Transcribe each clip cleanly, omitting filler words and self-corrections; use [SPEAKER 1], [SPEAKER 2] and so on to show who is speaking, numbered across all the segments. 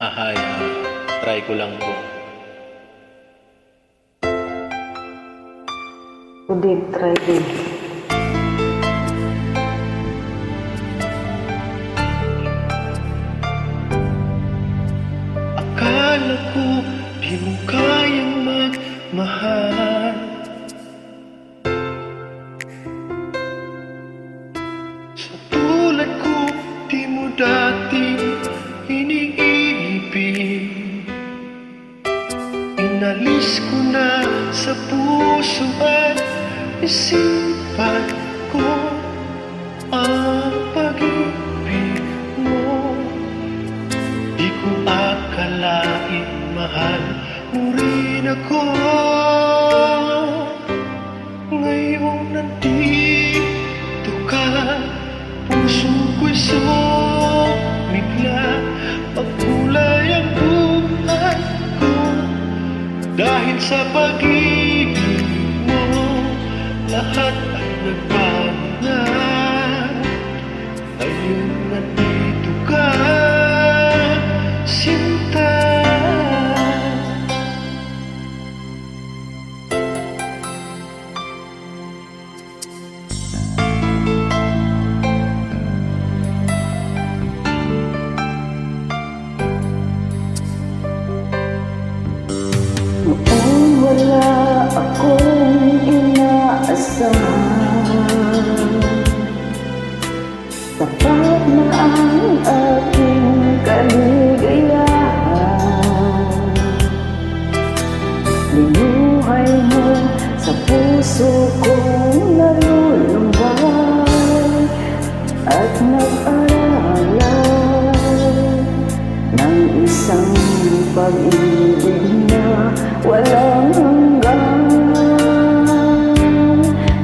[SPEAKER 1] Hi, try ko lang po.
[SPEAKER 2] Udin, try din.
[SPEAKER 1] Akala ko di mo kayang magmahal. Sa tulad ko, di mo dati iniibig. Inalis ko na sa puso at isipan ko ang pag-ibig mo. Di ko akalain mahal mo rin ako. Ngayong nandito ka, puso ko'y sumigla. Pagkulay ang buhay ko dahil sa pag-ibig mo. Lahat ay nagbago na. Ngayon nandito ka, sinta.
[SPEAKER 2] Noong wala akong inaasahan, tapat na ang aking kaligayahan. Linuhay mo sa puso kong nalulumbay at nag-aralan ng isang pag-ibig na walang hanggan.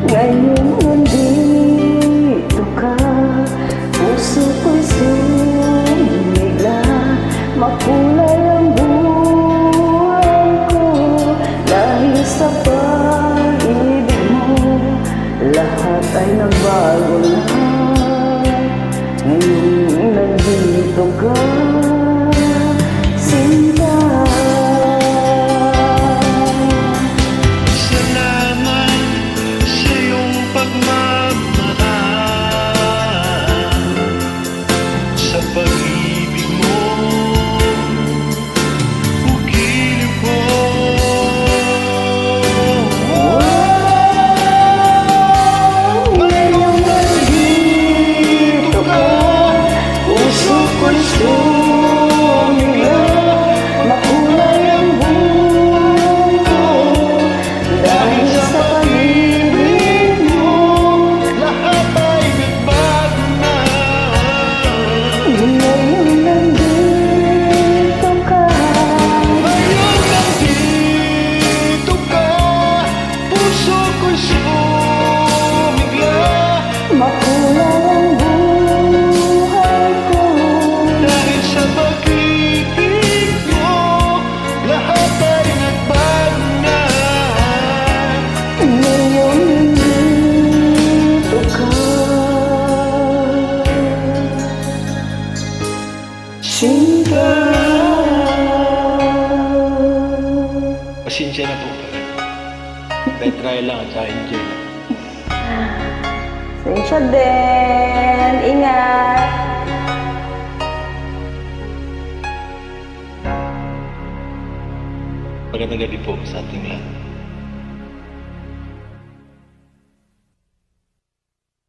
[SPEAKER 2] Ngayon nandito ka, puso ko'y sumigla. Makulay ang buhay ko dahil sa pag-ibig mo. Lahat ay nagbago na. Ngayon nandito ka, sinta.
[SPEAKER 1] Salamat sa iyong pagmamahal, sa pag-ibig mo. Pugilin ko. Ngayong nandito ka, puso ko'y sumigla.
[SPEAKER 2] Makulay ang buhay ko dahil sa pag-ibig mo.
[SPEAKER 1] Lahat ay nagbago na.
[SPEAKER 2] Ngayon nandito ka,
[SPEAKER 1] Ngayon nandito ka, puso ko'y sumigla.
[SPEAKER 2] makulay ang buhay ko
[SPEAKER 1] Dahil sa pag-ibig mo, lahat ay nagbago na.
[SPEAKER 2] ngayon nandito ka, sinta.
[SPEAKER 1] Pasensya na po. Try lang at sa enjoy lang.
[SPEAKER 2] Sensya din, ingat.
[SPEAKER 1] Magandang gabi po sa ating lahat.